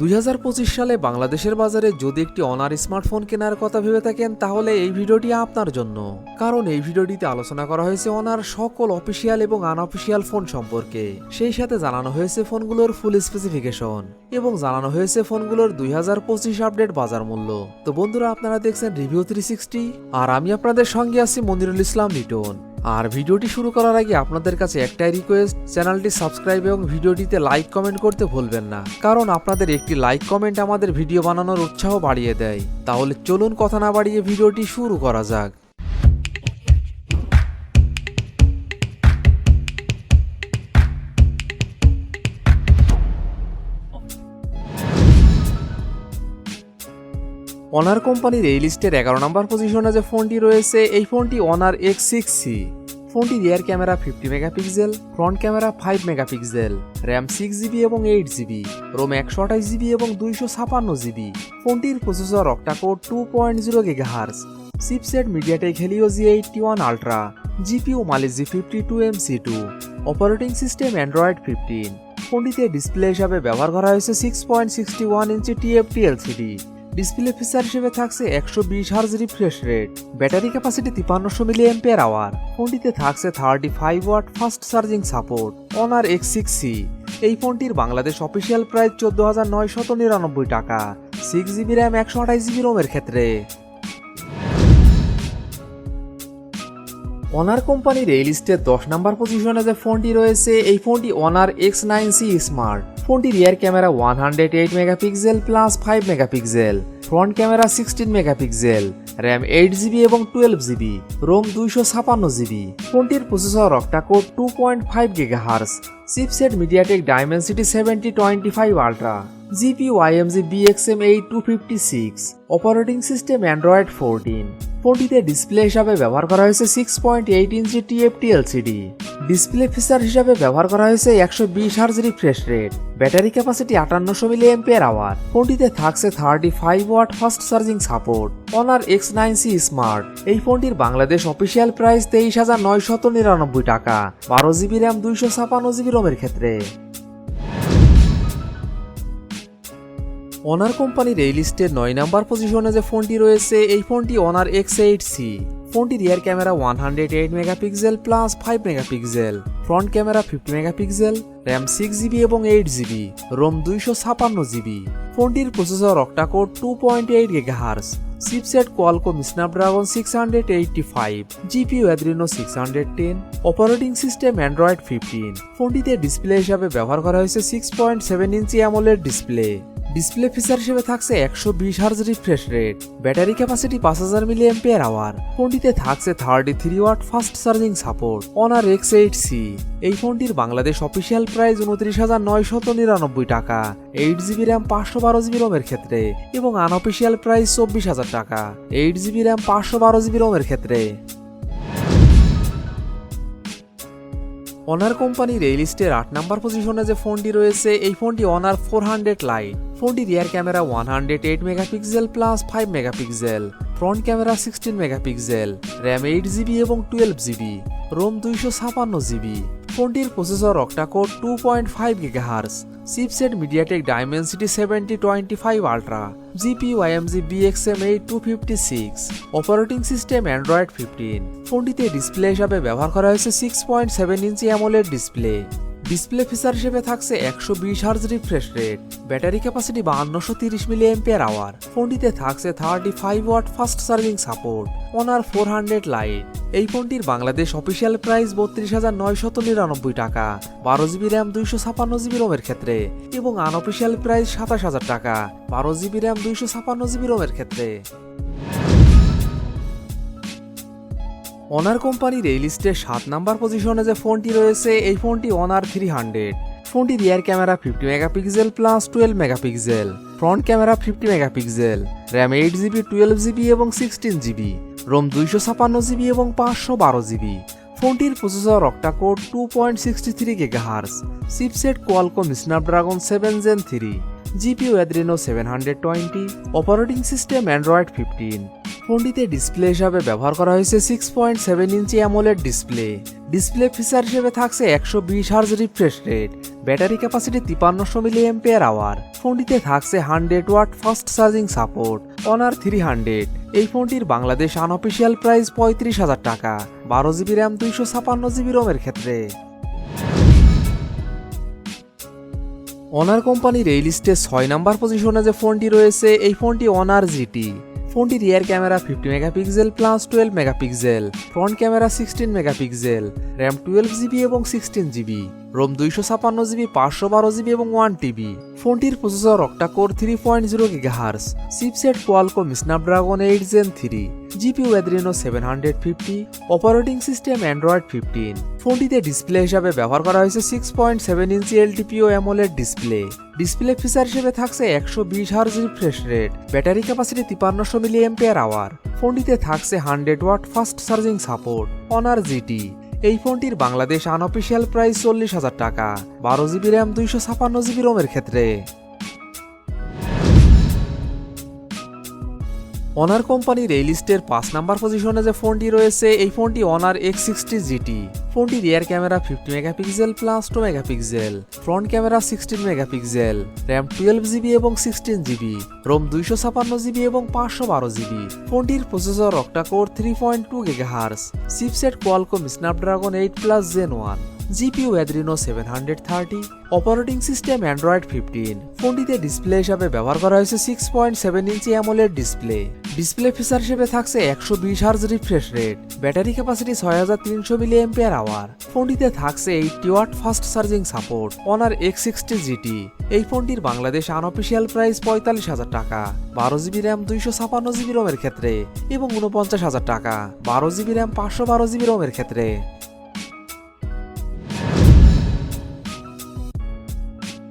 2025 সালে বাংলাদেশের বাজারে যদি একটি অনার স্মার্টফোন কেনার কথা ভেবে থাকেন তাহলে এই ভিডিওটি আপনার জন্য। কারণ এই ভিডিওটিতে আলোচনা করা হয়েছে অনার সকল অফিসিয়াল এবং আনঅফিসিয়াল ফোন সম্পর্কে। সেই সাথে জানানো হয়েছে ফোনগুলোর ফুল স্পেসিফিকেশন এবং জানানো হয়েছে ফোনগুলোর 2025 আপডেট বাজার মূল্য। তো বন্ধুরা, আপনারা দেখছেন রিভিউ 360 আর আমি আপনাদের সঙ্গে আছি মনিরুল ইসলাম লিটন। আর ভিডিওটি শুরু করার আগে আপনাদের কাছে একটাই রিকোয়েস্ট, চ্যানেলটি সাবস্ক্রাইব এবং ভিডিওটিতে লাইক কমেন্ট করতে ভুলবেন না, কারণ আপনাদের একটি লাইক কমেন্ট আমাদের ভিডিও বানানোর উৎসাহ বাড়িয়ে দেয়। তাহলে চলুন কথা না বাড়িয়ে ভিডিওটি শুরু করা যাক। অনার কোম্পানির এই লিস্টের 11 নম্বর পজিশনে যে ফোনটি রয়েছে, এই ফোনটি অনার X60। ফোনটি rear camera 50 megapixel, front camera 5 megapixel, RAM 6GB এবং 8GB, রোম 128GB এবং 256GB। ফোনটির processor octacore 2.0 GHz, chipset MediaTek Helio G81 ultra, GPU Mali G52MC2, operating system Android 15। ফোনটিতে ডিসপ্লে হিসাবে ব্যবহার করা হয়েছে 6.61 inch TFT LCD। Display feature হিসেবে থাকছে 120 hertz refresh rate, battery capacity 5300 mAh। ফোনটিতে থাকছে 35 watt fast charging support. Honor X60। এই ফোনটির বাংলাদেশ অফিসিয়াল প্রাইস 14,999 টাকা, 6GB র্যাম 128GB রোমের ক্ষেত্রে। অনার কোম্পানির এই লিস্টের 10 নম্বর পজিশনে যে ফোনটি রয়েছে, এই ফোনটি অনার X9c Smart। ফোনটি rear camera 108 megapixel plus 5 megapixel, front camera 16 megapixel, RAM 8GB এবং 12GB, রোম 256GB। ফোনটির processor octacore 2.5 GHz, chipset MediaTek Dimensity 7025 ultra, GPU AMD BXM8 256, operating system Android 14। ফোনটিতে ডিসপ্লে হিসাবে ব্যবহার করা হয়েছে 6.8 inch TFT LCD। Display feature হিসাবে ব্যবহার করা হয়েছে 120 hertz refresh rate, battery capacity 5800 mAh। ফোনটিতে থাকছে 35 watt fast charging support. Honour X9c Smart। এই ফোনটির বাংলাদেশ অফিসিয়াল প্রাইস 23,999 টাকা, 12GB র্যাম 256GB রোমের ক্ষেত্রে। অনার কোম্পানির এই লিস্টের 9 নম্বর পজিশনে যে ফোনটি রয়েছে, এই ফোনটি অনার X8c। ফোনটি rear camera 108 megapixel plus 5 megapixel, front camera 50 megapixel, RAM 6GB এবং 8GB, রোম 256GB। ফোনটির processor octacore 2.8 GHz, chipset Qualcomm Snapdragon 685, GPU Adreno 610, operating system Android 15। ফোনটিতে ডিসপ্লে হিসাবে ব্যবহার করা হয়েছে 6.7 ইঞ্চি অ্যামোলেড ডিসপ্লে। ডিসপ্লে ফিচার হিসেবে থাকছে 120 hertz refresh rate, battery capacity 5000 mAh। ফোনটিতে থাকছে 33 watt fast charging support. Honor X8c। এই ফোনটির বাংলাদেশ অফিসিয়াল প্রাইস 29,999 টাকা, 8GB র্যাম 512GB রোমের ক্ষেত্রে এবং আনঅফিসিয়াল প্রাইস 24,000 টাকা, 8GB র্যাম 512GB রোমের ক্ষেত্রে। অনার কোম্পানির এই লিস্টের 8 নম্বর পজিশনে যে ফোনটি রয়েছে, এই ফোনটি অনার 400 লাইট। ফোনটি rear camera 108 megapixel plus 5 megapixel, front camera 16 megapixel, RAM 8GB এবং 12GB, রোম 256GB। ফোনটির processor octacore 2.5 GHz, chipset MediaTek Dimensity 7025 ultra, GPU AMD BXM8 256, operating system Android 15। ফোনটিতে ডিসপ্লে হিসাবে ব্যবহার করা হয়েছে 6.7 ইঞ্চি অ্যামোলেড ডিসপ্লে। ডিসপ্লে ফিচার হিসেবে থাকছে 120 hertz refresh rate, battery capacity 5230 mAh। ফোনটিতে থাকছে 35 watt fast charging support. Honor 400 light. এই ফোনটির বাংলাদেশ অফিসিয়াল প্রাইস 32,999 টাকা, 12GB র্যাম 256GB রোমের ক্ষেত্রে এবং আনঅফিসিয়াল প্রাইস 27,000 টাকা, 12GB র্যাম 256GB রোমের ক্ষেত্রে। অনার কোম্পানির এই লিস্টের 7 নম্বর পজিশনে যে ফোনটি রয়েছে, এই ফোনটি অনার 300। ফোনটি rear camera 50 megapixel plus 12 megapixel, front camera 50 megapixel, RAM 8GB 12GB এবং 16GB, রোম 256GB এবং 512GB। ফোনটির processor octa core 2.63 GHz, chipset Qualcomm Snapdragon 7 Gen 3, GPU Adreno 720, operating system Android 15। ফোনটিতে ডিসপ্লে হিসাবে ব্যবহার করা হয়েছে 6.7 ইঞ্চি অ্যামোলেড ডিসপ্লে। ডিসপ্লে ফিচার হিসেবে থাকছে 120 hertz refresh rate, battery capacity 5300 mAh। ফোনটিতে থাকছে 100 watt fast charging support. Honour 300 এই ফোনটির বাংলাদেশ আনঅফিসিয়াল প্রাইস 35,000 টাকা। 12 জিবি র্যাম 256 জিবি রোমের ক্ষেত্রে। অনার কোম্পানির এই লিস্টে 6 নাম্বার পজিশনে যে ফোনটি রয়েছে এই ফোনটি অনার জিটি। ফোনটি rear camera 50 megapixel plus 12 megapixel, front camera 16 megapixel, RAM 12 GB এবং 16 জিবি, রোম 256 জিবি, 512 জিবি এবং 1 টিবি। ফোনটির processor octa core 3.0 GHz, chipset Qualcomm Snapdragon 8 Gen 3, GPU Adreno 750, operating system Android 15। ফোনটিতে ডিসপ্লে হিসাবে ব্যবহার করা হয়েছে 6.7 ইঞ্চি LTPO AMOLED display. Display feature হিসেবে থাকছে 120 hertz refresh rate, battery capacity 5300 mAh। ফোনটিতে থাকছে 100 watt fast charging support. Honor GT এই ফোনটির বাংলাদেশ আনঅফিসিয়াল প্রাইস 40,000 টাকা। 12 জিবি র্যাম 256 জিবি রোমের ক্ষেত্রে। অনার কোম্পানির এই লিস্টের 5 নাম্বার পজিশনে যে ফোনটি রয়েছে এই ফোনটি অনার X60 GT। ফোনটি rear camera 50 megapixel plus 2 megapixel, front camera 16 megapixel, RAM 12 GB এবং 16 জিবি, রোম 256 জিবি এবং 512 জিবি। ফোনটির processor octa core 3.2 GHz, chipset Qualcomm Snapdragon 8+ Gen 1, GPU Adreno 730, operating system Android 15। ফোনটিতে ডিসপ্লে হিসাবে ব্যবহার করা হয়েছে 6.7 ইঞ্চি অ্যামোলেড ডিসপ্লে। ডিসপ্লে ফিচার হিসেবে থাকছে 120 hertz refresh rate, battery capacity 6300 mAh। ফোনটিতে থাকছে 80 watt fast charging support. Honor X60 GT এই ফোনটির বাংলাদেশ আনঅফিসিয়াল প্রাইস 45,000 টাকা। 12 জিবি র্যাম 256 জিবি রোমের ক্ষেত্রে এবং 49,000 টাকা। 12 জিবি র্যাম 512 জিবি রোমের ক্ষেত্রে।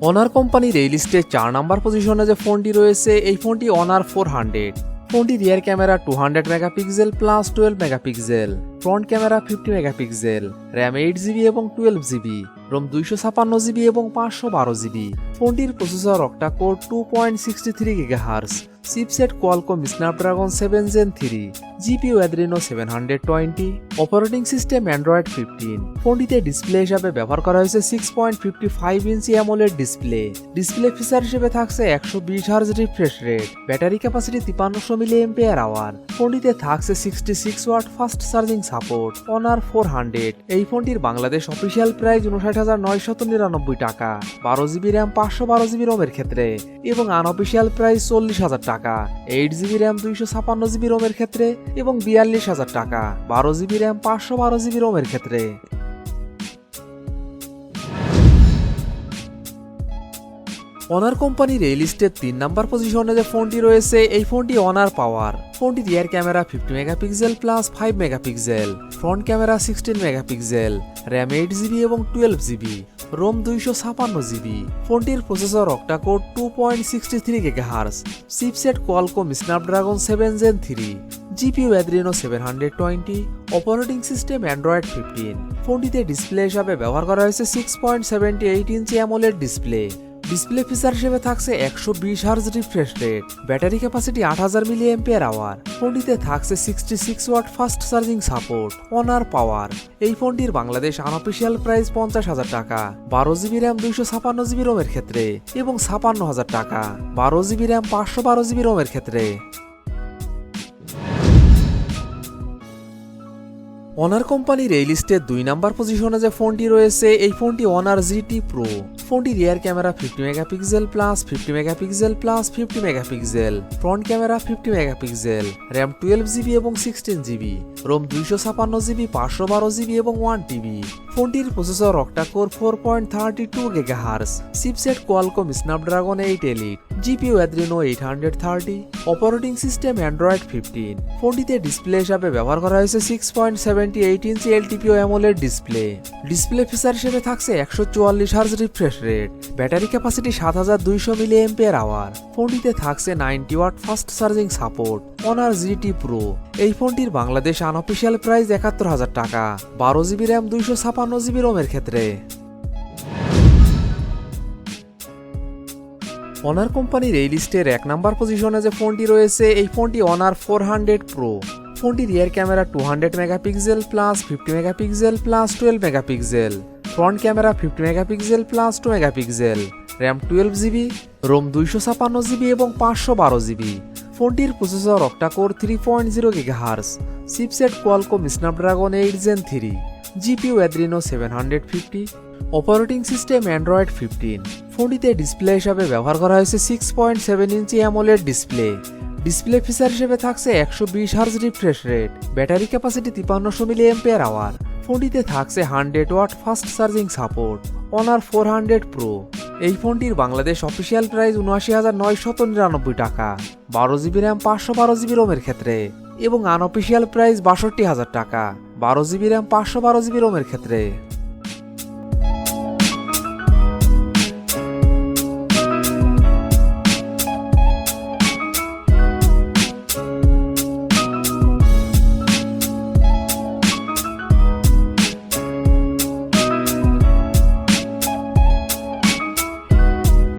অনার কোম্পানির এই লিস্টে 4 নাম্বার পজিশনে যে ফোনটি রয়েছে এই ফোনটি অনার 400। ফোনটি rear camera 200 megapixel plus 12 megapixel, front camera 50 megapixel, RAM 8 GB এবং 12 জিবি, রোম 256 জিবি এবং 512 জিবি। ফোনটির processor octa core 2.63 GHz, chipset Qualcomm Snapdragon 7 Gen 3, GPU Adreno 720, operating system Android 15। ফোনটিতে ডিসপ্লে হিসাবে ব্যবহার করা হয়েছে 6.55 ইঞ্চি অ্যামোলেড ডিসপ্লে। ডিসপ্লে ফিচার হিসেবে থাকছে 120 hertz refresh rate, battery capacity 5300 mAh। ফোনটিতে থাকছে 66 watt fast charging support. Honor 400 এই ফোনটির বাংলাদেশ অফিসিয়াল প্রাইস 59,999 টাকা। 12 জিবি র্যাম 512 জিবি রোমের ক্ষেত্রে এবং আনঅফিসিয়াল প্রাইস 40,000 টাকা। 8 জিবি র্যাম 256 জিবি রোমের ক্ষেত্রে এবং 42,000 টাকা। 12 জিবি র্যাম 512 জিবি রোমের ক্ষেত্রে। অনার কোম্পানির এই লিস্টের 3 নাম্বার পজিশনে যে ফোনটি রয়েছে এই ফোনটি অনার পাওয়ার। ফোনটি rear camera 50 megapixel plus 5 megapixel, front camera 16 megapixel, RAM 8 GB এবং 12 জিবি, রোম 256 জিবি। ফোনটির processor octa core 2.63 GHz, chipset Qualcomm Snapdragon 7 Gen 3, GPU Adreno 720, operating system Android 15। ফোনটিতে ডিসপ্লে হিসাবে ব্যবহার করা হয়েছে 6.78 ইঞ্চি অ্যামোলেড ডিসপ্লে। ডিসপ্লে ফিচার হিসেবে থাকছে 120 hertz refresh rate, battery capacity 8000 mAh। ফোনটিতে থাকছে 66 watt fast charging support. Honour পাওয়ার এই ফোনটির বাংলাদেশ আনঅফিসিয়াল প্রাইস 50,000 টাকা। 12 জিবি র্যাম 256 জিবি রোমের ক্ষেত্রে এবং 56,000 টাকা। 12 জিবি র্যাম 512 জিবি রোমের ক্ষেত্রে। অনার কোম্পানির এই লিস্টের 2 নাম্বার পজিশনে যে ফোনটি রয়েছে এই ফোনটি অনার জিটি প্রো। ফোনটি rear camera 50 megapixel plus 50 megapixel plus 50 megapixel, front camera 50 megapixel, RAM 12 GB এবং 16 জিবি, রোম 256 জিবি, 512 জিবি এবং 1 টিবি। ফোনটির processor octa core 4.32 GHz, chipset Qualcomm Snapdragon 8 Elite, GPU Adreno 830, operating system Android 15। ফোনটিতে display হিসাবে ব্যবহার করা হয়েছে 6.78 ইঞ্চি LTPO AMOLED display. Display feature হিসেবে থাকছে 144 hertz refresh rate, battery capacity 7200 mAh। ফোনটিতে থাকছে 90 watt fast charging support. Honor GT Pro এই ফোনটির বাংলাদেশ আনঅফিসিয়াল প্রাইস 71,000 টাকা। 12 জিবি র্যাম 256 জিবি রোমের ক্ষেত্রে। অনার কোম্পানির এই লিস্টের 1 নাম্বার পজিশনে যে ফোনটি রয়েছে এই ফোনটি অনার 400 প্রো। ফোনটি rear camera 200 megapixel plus 50 megapixel plus 12 megapixel, front camera 50 megapixel plus 2 megapixel, RAM 12 GB, ROM 256 GB এবং 512 জিবি। ফোনটির processor octa core 3.0 gigahertz, chipset Qualcomm Snapdragon 8 Gen 3, GPU Adreno 750, operating system Android 15। ফোনটিতে display হিসাবে ব্যবহার করা হয়েছে 6.7 ইঞ্চি AMOLED display. Display feature হিসেবে থাকছে 120 hertz refresh rate, battery capacity 5300 mAh। ফোনটিতে থাকছে 100 watt fast charging support. Honor 400 pro. এই ফোনটির বাংলাদেশ অফিসিয়াল প্রাইস ৭৯,৯৯৯ টাকা 12 জিবি র্যাম 512 জিবি রোমের ক্ষেত্রে, এবং আনঅফিসিয়াল প্রাইস ৬২,০০০ টাকা 12 জিবি র্যাম 512 জিবি রোমের ক্ষেত্রে।